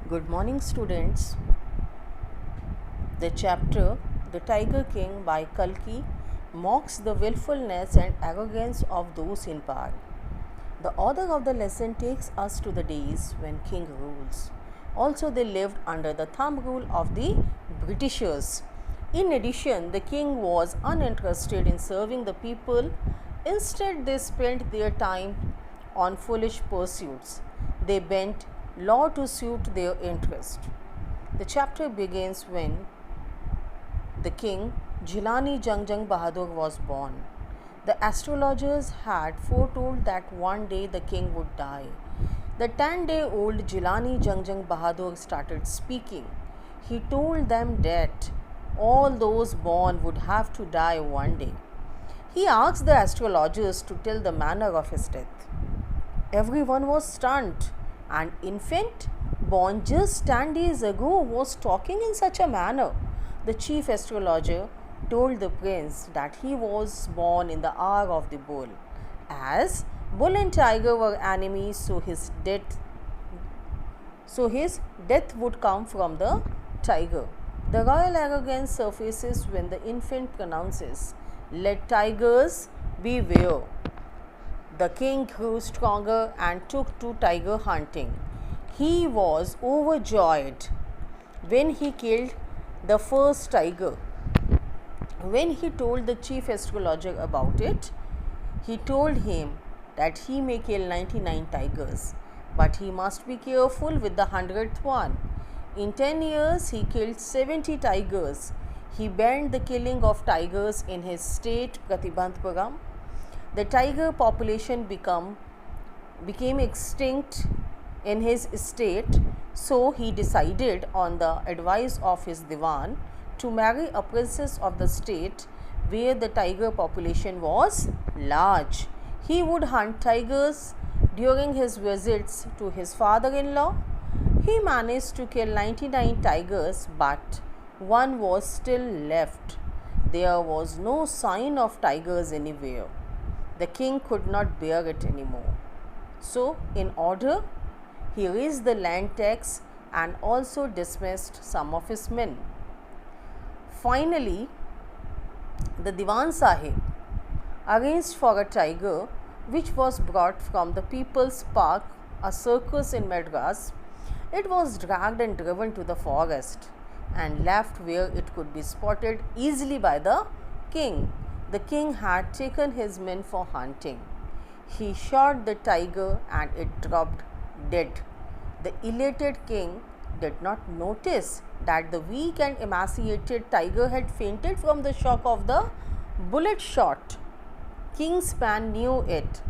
Good morning, students. The chapter The Tiger King by Kalki mocks the willfulness and arrogance of those in power. The author of the lesson takes us to the days when king rules. Also, they lived under the thumb rule of the Britishers. In addition, the king was uninterested in serving the people. Instead, they spent their time on foolish pursuits. They bent law to suit their interest. The chapter begins when the king Jilani Jangjang Bahadur was born. The astrologers had foretold that one day the king would die. The 10-day-old Jilani Jangjang Bahadur started speaking. He told them that all those born would have to die one day. He asked the astrologers to tell the manner of his death. Everyone was stunned. An infant born just 10 days ago was talking in such a manner. The chief astrologer told the prince that he was born in the hour of the bull. As bull and tiger were enemies, so his death would come from the tiger. The royal arrogance surfaces when the infant pronounces, "Let tigers beware." The king grew stronger and took to tiger hunting. He was overjoyed when he killed the first tiger. When he told the chief astrologer about it, he told him that he may kill 99 tigers, but he must be careful with the 100th one. In 10 years, he killed 70 tigers. He banned the killing of tigers in his state Pratibandhpuram. The tiger population became extinct in his state, so he decided, on the advice of his diwan, to marry a princess of the state where the tiger population was large. He would hunt tigers during his visits to his father-in-law. He managed to kill 99 tigers, but one was still left. There was no sign of tigers anywhere. The king could not bear it anymore. So, in order, he raised the land tax and also dismissed some of his men. Finally, the Diwan Sahib arranged for a tiger which was brought from the People's Park, a circus in Madras. It was dragged and driven to the forest and left where it could be spotted easily by the king. The king had taken his men for hunting. He shot the tiger and it dropped dead. The elated king did not notice that the weak and emaciated tiger had fainted from the shock of the bullet shot. King's men knew it,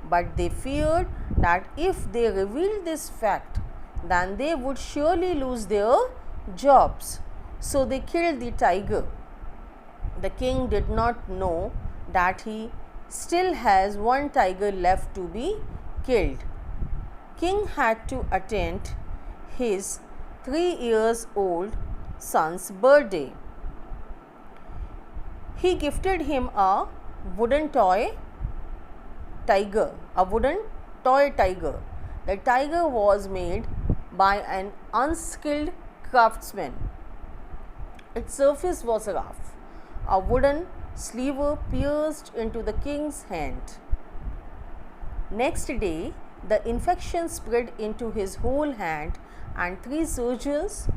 but they feared that if they revealed this fact, then they would surely lose their jobs. So they killed the tiger. The king did not know that he still has one tiger left to be killed. King had to attend his 3-year-old son's birthday. He gifted him a wooden toy tiger. The tiger was made by an unskilled craftsman. Its surface was rough. A wooden sliver pierced into the king's hand. Next day, the infection spread into his whole hand, and 3 surgeons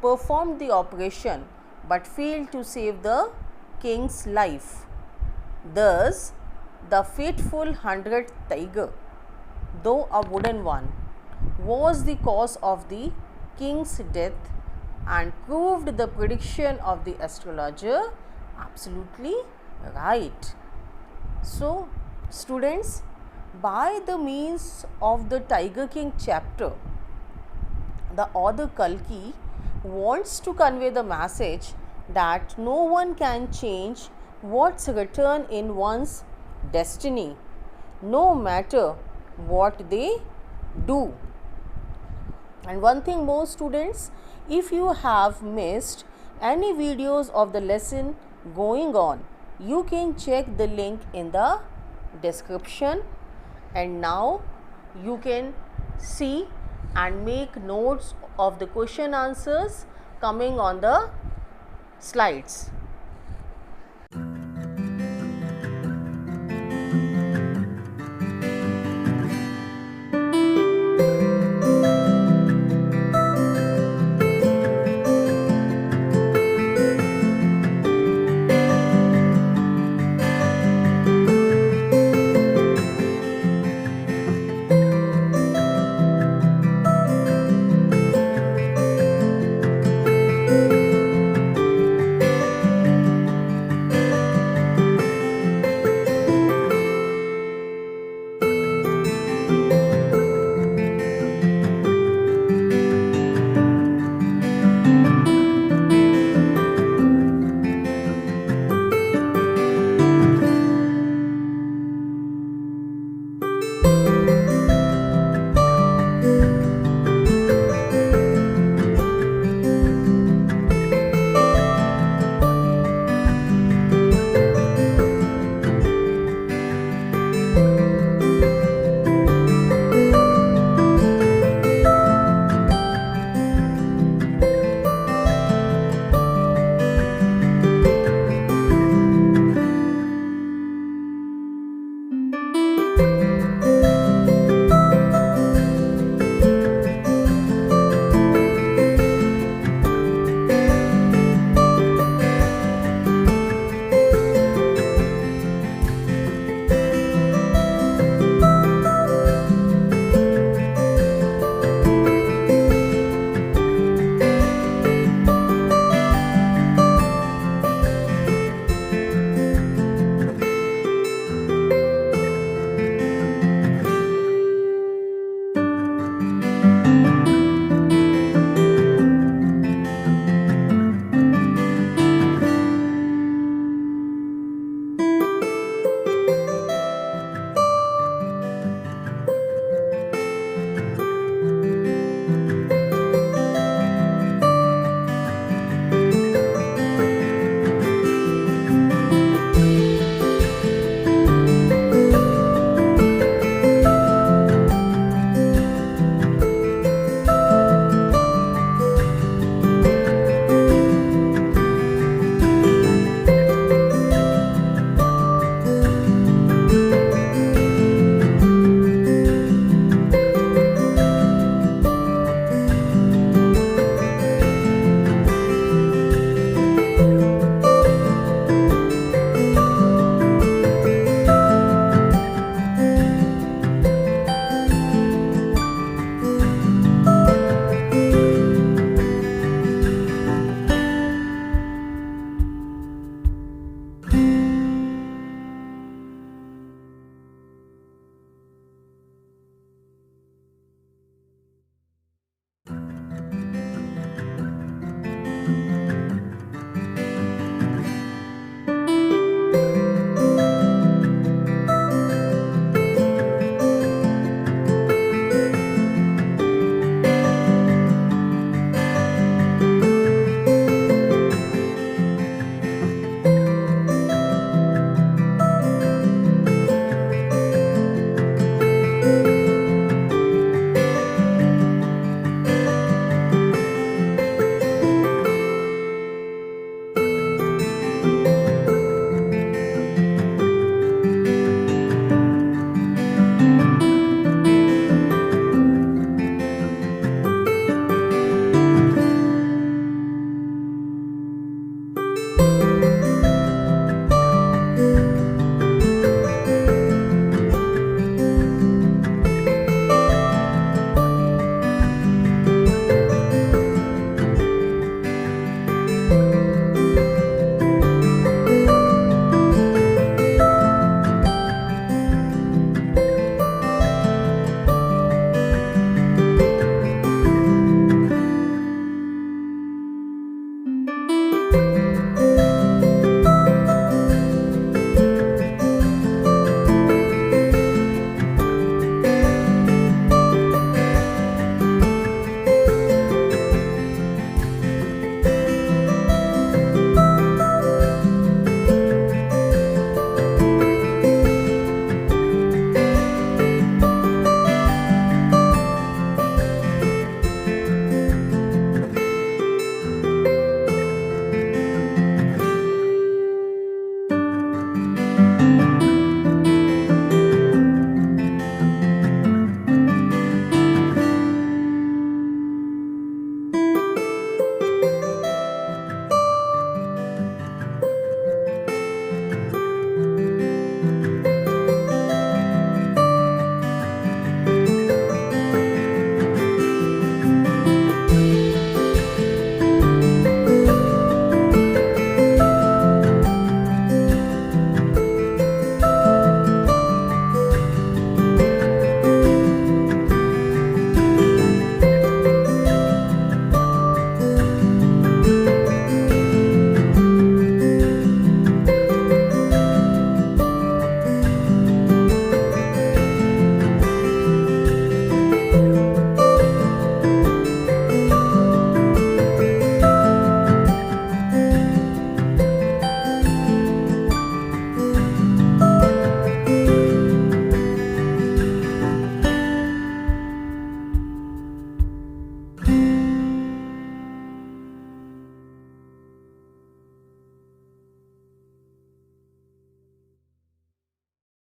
performed the operation but failed to save the king's life. Thus, the fateful 100th tiger, though a wooden one, was the cause of the king's death and proved the prediction of the astrologer absolutely right. So, students, by the means of the Tiger King chapter, the author Kalki wants to convey the message that no one can change what's written in one's destiny, no matter what they do. And one thing more, students, if you have missed any videos of the lesson going on, you can check the link in the description, and now you can see and make notes of the question answers coming on the slides.